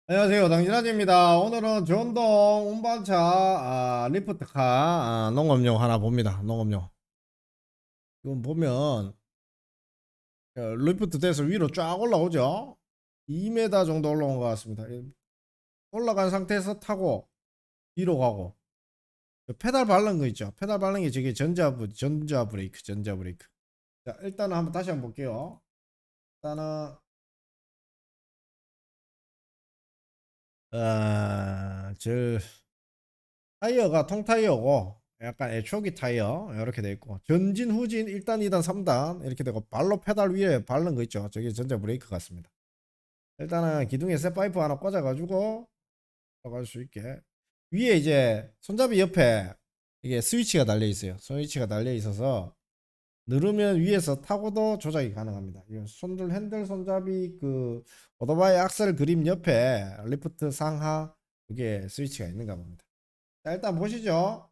안녕하세요, 당진아재입니다. 오늘은 전동 운반차 리프트카 농업용 하나 봅니다. 농업용. 이건 보면 리프트 돼서 위로 쫙 올라오죠. 2m 정도 올라온 것 같습니다. 올라간 상태에서 타고 뒤로 가고 페달 밟는 거 있죠. 페달 밟는 게 저게 전자 브레이크, 전자 브레이크. 자, 일단은 한번 다시 한번 볼게요. 일단은 저 타이어가 통타이어고 약간 애초기 타이어 이렇게 돼 있고 전진 후진 1단 2단 3단 이렇게 되고 발로 페달 위에 밟는 거 있죠. 저게 전자 브레이크 같습니다. 일단은 기둥에 새 파이프 하나 꽂아 가지고 들어갈 수 있게 위에 이제 손잡이 옆에 이게 스위치가 달려 있어요. 스위치가 달려 있어서 누르면 위에서 타고도 조작이 가능합니다. 이 손들 핸들 손잡이 그 오토바이 악셀 그립 옆에 리프트 상하 이게 스위치가 있는가 봅니다. 자, 일단 보시죠.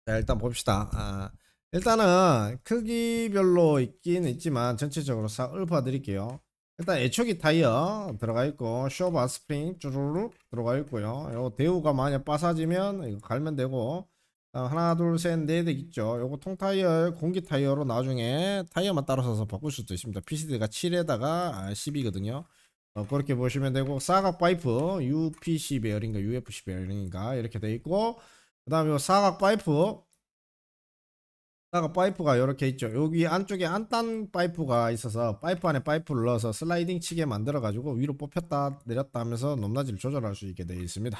자, 일단 봅시다. 일단은 크기별로 있긴 있지만 전체적으로 싹 읊어 드릴게요. 일단 애초기 타이어 들어가 있고 쇼바 스프링 쭈루룩 들어가 있고요. 요 대우가 만약 빠사지면 이거 갈면 되고 하나 둘셋넷 있죠. 요거 통타이어 공기 타이어로 나중에 타이어만 따로 사서 바꿀 수도 있습니다. PCD가 7에다가 10이거든요. 그렇게 보시면 되고 사각 파이프 UPC 베어링인가 UFC 베어링인가 이렇게 돼 있고 그 다음에 요 사각 파이프가 이렇게 있죠. 여기 안쪽에 안단 파이프가 있어서 파이프 안에 파이프를 넣어서 슬라이딩 치게 만들어 가지고 위로 뽑혔다 내렸다 하면서 높낮이를 조절할 수 있게 되어 있습니다.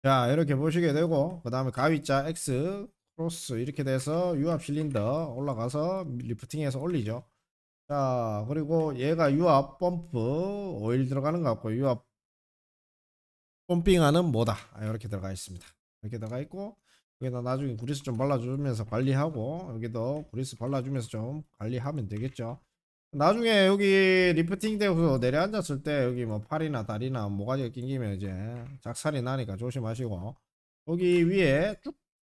자, 이렇게 보시게 되고 그 다음에 가위자 X 크로스 이렇게 돼서 유압 실린더 올라가서 리프팅해서 올리죠. 자, 그리고 얘가 유압 펌프 오일 들어가는 것 같고 유압 펌핑하는 뭐다 이렇게 들어가 있습니다. 이렇게 들어가 있고 여기다 나중에 그리스 좀 발라주면서 관리하고 여기도 그리스 발라주면서 좀 관리하면 되겠죠. 나중에 여기 리프팅 되고 내려앉았을 때 여기 뭐 팔이나 다리나 모가지가 낑기면 이제 작살이 나니까 조심하시고 여기 위에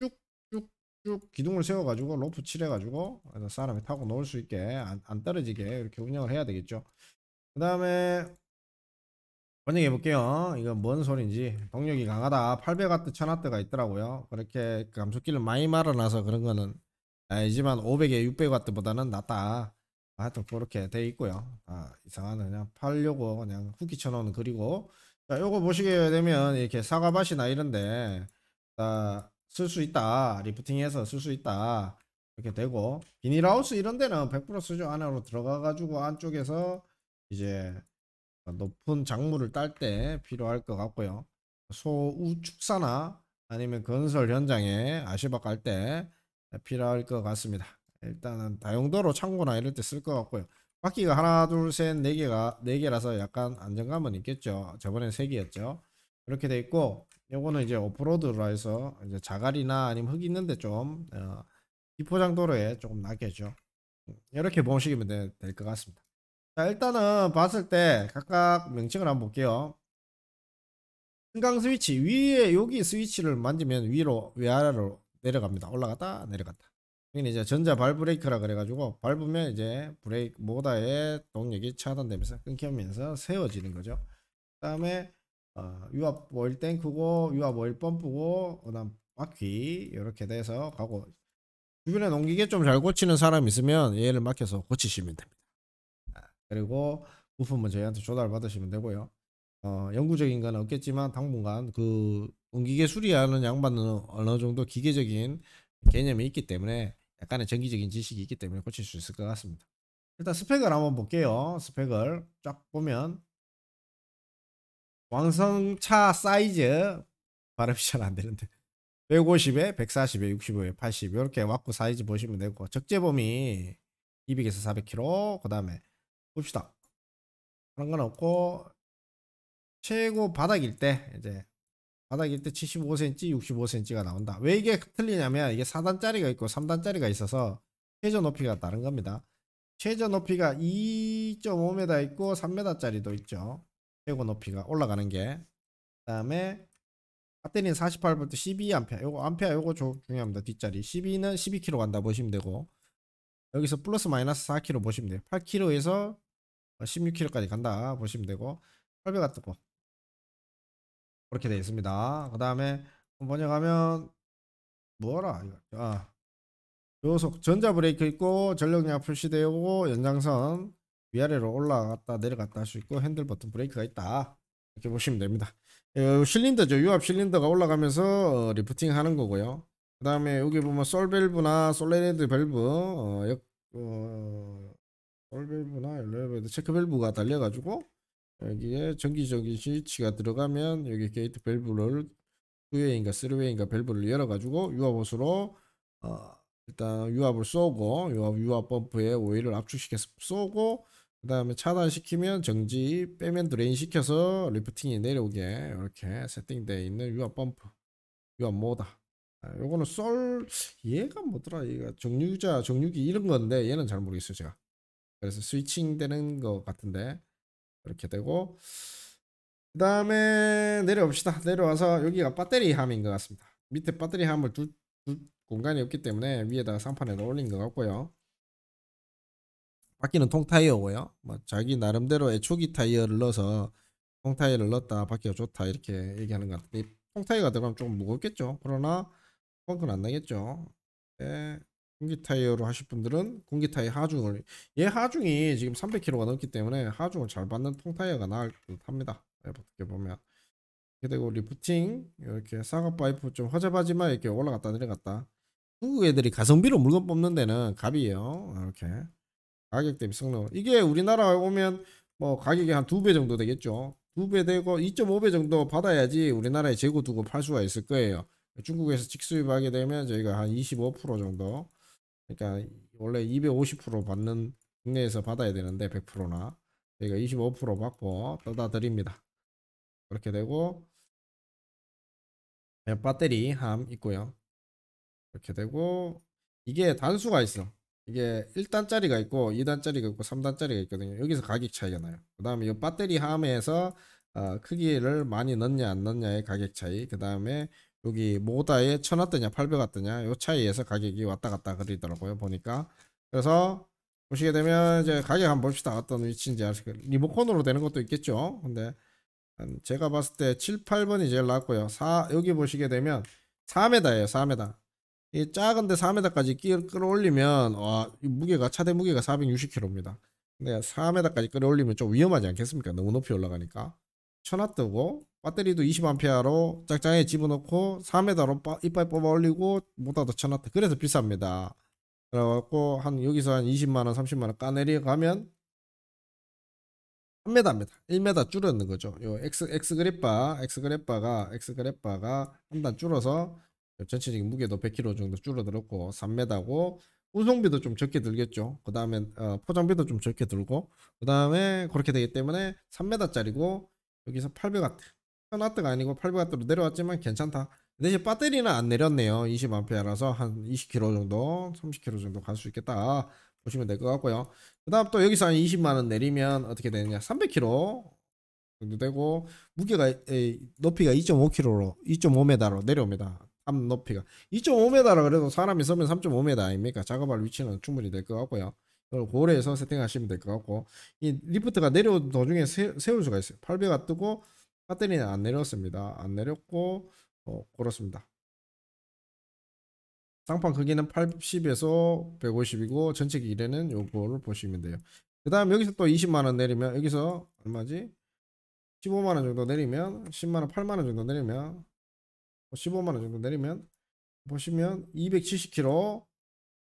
쭉쭉쭉쭉 기둥을 세워가지고 로프 칠해가지고 사람이 타고 놓을 수 있게 안 떨어지게 이렇게 운영을 해야 되겠죠. 그 다음에 번역해 볼게요. 이거 뭔 소린지. 동력이 강하다. 800W, 1000W가 있더라고요. 그렇게 감속기를 많이 말아놔서 그런 거는 알지만 500에 600W보다는 낫다. 하여튼 그렇게 돼 있고요. 이상한 그냥 팔려고 그냥 후기 쳐놓은 그리고 자, 요거 보시게 되면 이렇게 사과밭이나 이런데 쓸 수 있다. 리프팅해서 쓸 수 있다. 이렇게 되고 비닐하우스 이런 데는 100% 수조 안으로 들어가 가지고 안쪽에서 이제 높은 작물을 딸 때 필요할 것 같고요. 소우 축사나 아니면 건설 현장에 아시바 깔 때 필요할 것 같습니다. 일단은 다용도로 창고나 이럴 때 쓸 것 같고요. 바퀴가 하나, 둘, 셋, 네 개라서 약간 안정감은 있겠죠. 저번엔 세 개였죠. 이렇게 돼 있고, 요거는 이제 오프로드라 해서 이제 자갈이나 아니면 흙 있는데 좀 비포장 도로에 조금 낫겠죠. 이렇게 보시면 될 것 같습니다. 자, 일단은 봤을 때 각각 명칭을 한번 볼게요. 승강 스위치 위에 여기 스위치를 만지면 위로 위아래로 내려갑니다. 올라갔다 내려갔다. 여기는 이제 전자 발브레이크라 그래가지고 밟으면 이제 브레이크 모터의 동력이 차단되면서 끊기면서 세워지는 거죠. 그다음에 유압 오일 탱크고 유압 오일 펌프고 그다음 바퀴 이렇게 돼서 가고 주변에 농기계 좀 잘 고치는 사람 있으면 얘를 맡겨서 고치시면 됩니다. 그리고 부품은 저희한테 조달 받으시면 되고요. 영구적인 건 없겠지만 당분간 그 옮기게 수리하는 양반은 어느 정도 기계적인 개념이 있기 때문에 약간의 전기적인 지식이 있기 때문에 고칠 수 있을 것 같습니다. 일단 스펙을 한번 볼게요. 스펙을 쫙 보면 왕성차 사이즈 발음이 잘 안 되는데 150에 140에 65에 80 이렇게 왔고 사이즈 보시면 되고 적재범위 200에서 400km 그 다음에 봅시다. 그런 건 없고 최고 바닥일 때 이제 바닥일 때 75cm, 65cm가 나온다. 왜 이게 틀리냐면 이게 4단짜리가 있고 3단짜리가 있어서 최저 높이가 다른 겁니다. 최저 높이가 2.5m 있고 3m짜리도 있죠. 최고 높이가 올라가는 게. 그다음에 배터리는 48V 12A. 요거 암페어 요거 중요합니다. 뒷자리. 12는 12km 간다 보시면 되고 여기서 플러스 마이너스 4km 보시면 돼요. 8km에서 16km까지 간다 보시면 되고 800 뜨고 그렇게 되어 있습니다. 그 다음에 번역하면 뭐라 이거 요속 전자 브레이크 있고 전력량 표시되고 연장선 위아래로 올라갔다 내려갔다 할 수 있고 핸들 버튼 브레이크가 있다. 이렇게 보시면 됩니다. 실린더죠. 유압 실린더가 올라가면서 리프팅 하는 거고요. 그 다음에 여기 보면 솔 밸브나 솔레네드 밸브 솔 밸브나 엘리베이터 체크 밸브가 달려가지고 여기에 전기적인 스위치가 들어가면 여기 게이트 밸브를 2웨이인가 3웨이인가 밸브를 열어가지고 유압옷으로 일단 유압을 쏘고 유압 펌프에 오일을 압축시켜서 쏘고 그 다음에 차단시키면 정지 빼면 드레인 시켜서 리프팅이 내려오게 이렇게 세팅되어 있는 유압 펌프 유압 모다. 요거는 얘가 뭐더라 얘가 정류기 이런 건데 얘는 잘 모르겠어요 제가. 그래서 스위칭 되는 것 같은데 이렇게 되고 그 다음에 내려옵시다. 내려와서 여기가 배터리 함인 것 같습니다. 밑에 배터리 함을 둘 공간이 없기 때문에 위에다가 상판에다 올린 것 같고요. 바퀴는 통타이어고요. 뭐 자기 나름대로 애초기 타이어를 넣어서 통타이어를 넣었다 바퀴가 좋다 이렇게 얘기하는 것 같은데 통타이어가 들어가면 좀 무겁겠죠. 그러나 펑크는 안 나겠죠. 네, 공기 타이어로 하실 분들은 공기 타이어 하중을 얘 하중이 지금 300kg가 넘기 때문에 하중을 잘 받는 통타이어가 나을 듯 합니다. 어떻게 보면 이렇게 되고 리프팅 이렇게 사각 파이프 좀 허접하지만 이렇게 올라갔다 내려갔다. 중국 애들이 가성비로 물건 뽑는 데는 갑이에요. 이렇게 가격 대비 성능 이게 우리나라에 오면 뭐 가격이 한 2배 정도 되겠죠. 2배 되고 2.5배 정도 받아야지 우리나라에 재고 두고 팔 수가 있을 거예요. 중국에서 직수입하게 되면 저희가 한 25% 정도 그러니까 원래 250% 받는 국내에서 받아야 되는데 100%나 저희가 25% 받고 떠다 드립니다. 그렇게 되고 배터리 함 있고요. 이렇게 되고 이게 단수가 있어. 이게 1단짜리가 있고 2단짜리가 있고 3단짜리가 있거든요. 여기서 가격 차이가 나요. 그 다음에 이 배터리 함에서 크기를 많이 넣냐 안 넣냐의 가격 차이. 그 다음에 여기 모다에 1000W 800W 요 차이에서 가격이 왔다 갔다 그리더라고요. 보니까. 그래서 보시게 되면 이제 가격 한번 봅시다. 어떤 위치인지 아시고 리모컨으로 되는 것도 있겠죠. 근데 제가 봤을 때 7, 8번이 제일 낫고요. 여기 보시게 되면 4m예요. 4m. 이 작은데 4m까지 끌어올리면 이 무게가 차대 무게가 460kg입니다. 근데 4m까지 끌어올리면 좀 위험하지 않겠습니까? 너무 높이 올라가니까. 천와트고 배터리도 20A로 짝짝하게 집어넣고 4m로 이빨 뽑아 올리고 모터도 1000W. 그래서 비쌉니다. 그래갖고 여기서 한 20만원 30만원 까내려 가면 3m입니다. 1m 줄었는 거죠. 요 X그래파가 한 단 줄어서 전체적인 무게도 100kg 정도 줄어들었고 3m고 운송비도 좀 적게 들겠죠. 그 다음에 포장비도 좀 적게 들고 그 다음에 그렇게 되기 때문에 3m짜리고 여기서 800W 1000W가 아니고 800W로 내려왔지만 괜찮다. 대신 배터리는 안 내렸네요. 20A라서 한 20km 정도 30km 정도 갈 수 있겠다 보시면 될 것 같고요. 그 다음 또 여기서 한 20만원 내리면 어떻게 되느냐 300km 정도 되고 무게가 높이가 2.5kg로 2.5m로 내려옵니다. 앞 높이가 2.5m라 그래도 사람이 서면 3.5m 아닙니까? 작업할 위치는 충분히 될 것 같고요. 그걸 고려해서 세팅하시면 될 것 같고 이 리프트가 내려오는 도중에 세울 수가 있어요. 800가 뜨고 배터리는 안 내렸습니다. 안 내렸고 그렇습니다. 상판 크기는 80에서 150이고 전체 길이는 요거를 보시면 돼요. 그 다음 여기서 또 20만원 내리면 여기서 얼마지? 15만원 정도 내리면 10만원 8만원 정도 내리면 15만원 정도 내리면 보시면 270km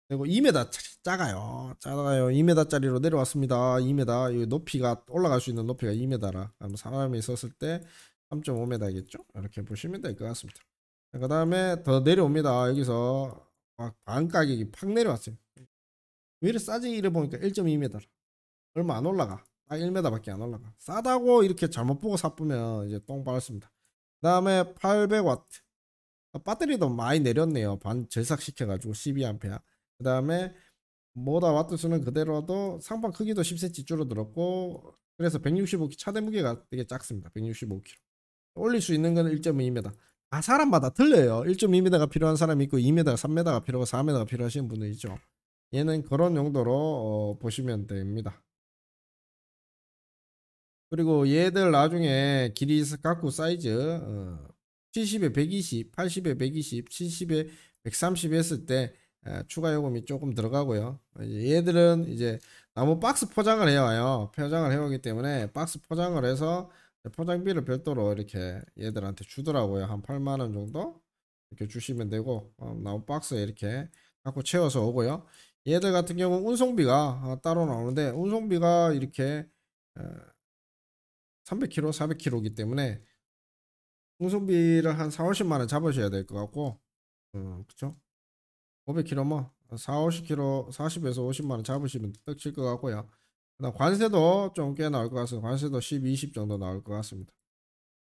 그리고 2m짜리 작아요. 2m짜리로 내려왔습니다. 2m 높이가 올라갈 수 있는 높이가 2m라 사람이 있었을 때 3.5m겠죠. 이렇게 보시면 될 것 같습니다. 그 다음에 더 내려옵니다. 여기서 반 가격이 팍 내려왔어요. 왜 이렇게 싸지? 이래 보니까 1.2m 얼마 안 올라가. 딱 1m밖에 안 올라가. 싸다고 이렇게 잘못 보고 샀으면 이제 똥 빨았습니다. 그 다음에 800W 배터리도 많이 내렸네요. 반 절삭시켜가지고 12A. 그 다음에 모다 와트 수는 그대로도 상판 크기도 10cm 줄어들었고 그래서 165kg 차대 무게가 되게 작습니다. 165kg 올릴 수 있는 건 1.2m. 사람마다 틀려요. 1.2m가 필요한 사람이 있고 2m, 3m가 필요하고 4m가 필요하신 분들 있죠. 얘는 그런 용도로 보시면 됩니다. 그리고 얘들 나중에 길이 갖고 사이즈 70에 120, 80에 120, 70에 130 했을 때 추가 요금이 조금 들어가고요. 이제 얘들은 이제 나무 박스 포장을 해야 와요. 포장을 해오기 때문에 박스 포장을 해서 포장비를 별도로 이렇게 얘들한테 주더라고요. 한 8만 원 정도 이렇게 주시면 되고 나무 박스에 이렇게 갖고 채워서 오고요. 얘들 같은 경우 운송비가 따로 나오는데 운송비가 이렇게 300kg, 400kg이기 때문에 운송비를 한 4, 50만 원 잡으셔야 될 것 같고, 그쵸? 500kg 뭐 4, 50kg, 40에서 50만 원 잡으시면 떡칠 것 같고요. 그다음 관세도 좀 꽤 나올 것 같습니다. 관세도 10, 20 정도 나올 것 같습니다.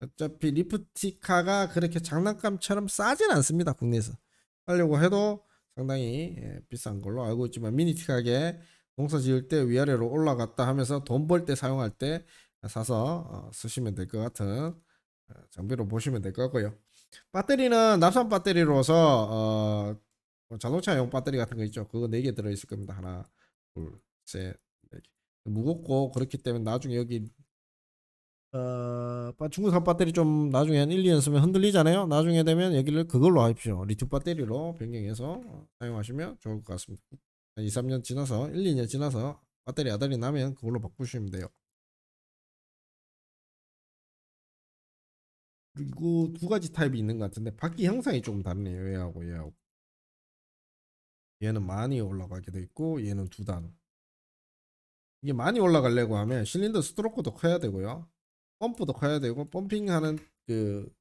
어차피 리프티카가 그렇게 장난감처럼 싸진 않습니다. 국내에서 하려고 해도 상당히 비싼 걸로 알고 있지만 미니티카게 농사 지을 때 위아래로 올라갔다 하면서 돈 벌 때 사용할 때 사서 쓰시면 될 것 같은 장비로 보시면 될 것 같고요. 배터리는 납산 배터리로서 뭐 자동차용 배터리 같은 거 있죠. 그거 4개 들어있을 겁니다. 하나, 둘, 셋, 4개. 무겁고 그렇기 때문에 나중에 여기 중국산 배터리 좀 나중에 한 1, 2년 쓰면 흔들리잖아요. 나중에 되면 여기를 그걸로 하십시오. 리튬 배터리로 변경해서 사용하시면 좋을 것 같습니다. 2, 3년 지나서 1, 2년 지나서 배터리 아달이 나면 그걸로 바꾸시면 돼요. 그리고 두 가지 타입이 있는 것 같은데 바퀴 형상이 조금 다르네요. 얘하고 얘하고. 얘는 많이 올라가게 돼 있고 얘는 2단. 이게 많이 올라가려고 하면 실린더 스트로크도 커야 되고요. 펌프도 커야 되고 펌핑하는 그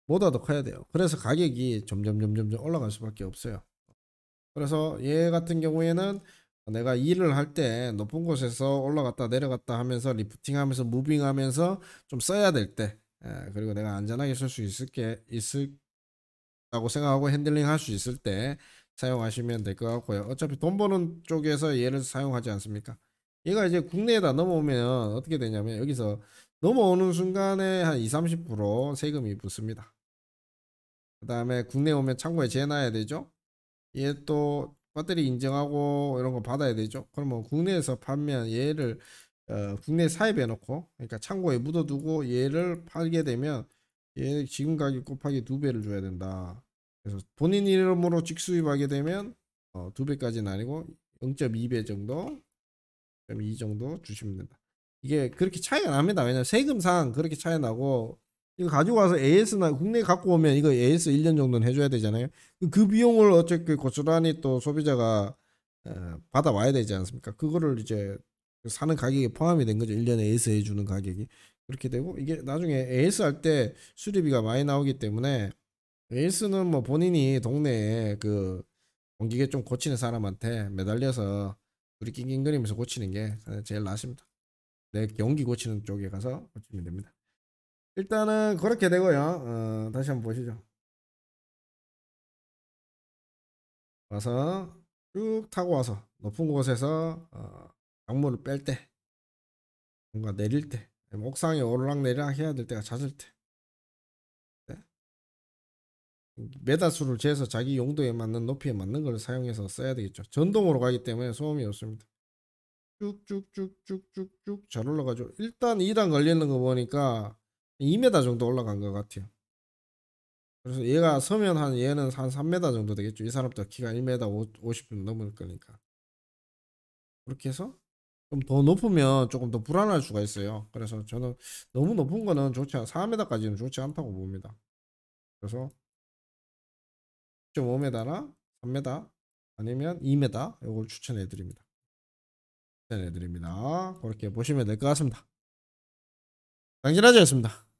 모터도 커야 돼요. 그래서 가격이 점점 올라갈 수밖에 없어요. 그래서 얘 같은 경우에는 내가 일을 할 때 높은 곳에서 올라갔다 내려갔다 하면서 리프팅 하면서 무빙 하면서 좀 써야 될 때 그리고 내가 안전하게 쓸 수 있다고 생각하고 핸들링 할 수 있을 때 사용하시면 될 것 같고요. 어차피 돈 버는 쪽에서 얘를 사용하지 않습니까? 얘가 이제 국내에다 넘어오면 어떻게 되냐면 여기서 넘어오는 순간에 한 2, 30% 세금이 붙습니다. 그 다음에 국내 오면 창고에 재놔야 되죠. 얘 또 배터리 인증하고 이런 거 받아야 되죠. 그러면 국내에서 팔면 얘를 국내 사입해 놓고 그러니까 창고에 묻어두고 얘를 팔게 되면 얘 지금 가격 곱하기 2배를 줘야 된다. 그래서 본인 이름으로 직수입하게 되면 2배까지는 아니고 0.2배 정도, 0.2 정도 주시면 된다. 이게 그렇게 차이가 납니다. 왜냐면 세금상 그렇게 차이 나고 이거 가지고 와서 AS나 국내에 갖고 오면 이거 AS 1년 정도는 해줘야 되잖아요. 그 비용을 어차피 고스란히 또 소비자가 받아와야 되지 않습니까? 그거를 이제 사는 가격에 포함이 된 거죠. 1년에 AS 해주는 가격이. 그렇게 되고 이게 나중에 AS 할 때 수리비가 많이 나오기 때문에 AS는 뭐 본인이 동네에 그 공기계 좀 고치는 사람한테 매달려서 우리 낑낑거리면서 고치는 게 제일 낫습니다. 내 경기 고치는 쪽에 가서 고치면 됩니다. 일단은 그렇게 되고요. 다시 한번 보시죠. 와서 쭉 타고 와서 높은 곳에서 작물을 뺄 때, 뭔가 내릴 때, 옥상에 오르락내리락 해야 될 때가 잦을 때, 네. 메다수를 재서 자기 용도에 맞는 높이에 맞는 걸 사용해서 써야 되겠죠. 전동으로 가기 때문에 소음이 없습니다. 쭉쭉쭉쭉쭉쭉 잘 올라가죠. 일단 2단 걸리는 거 보니까 2m 정도 올라간 것 같아요. 그래서 얘가 서면 한 얘는 한 3m 정도 되겠죠. 이 사람도 키가 1m 50좀 넘을 거니까. 그렇게 해서 좀 더 높으면 조금 더 불안할 수가 있어요. 그래서 저는 너무 높은 거는 좋지 않, 4m까지는 좋지 않다고 봅니다. 그래서 1.5m나 3m 아니면 2m 이걸 추천해 드립니다. 추천해 드립니다. 그렇게 보시면 될 것 같습니다. 당진하지였습니다.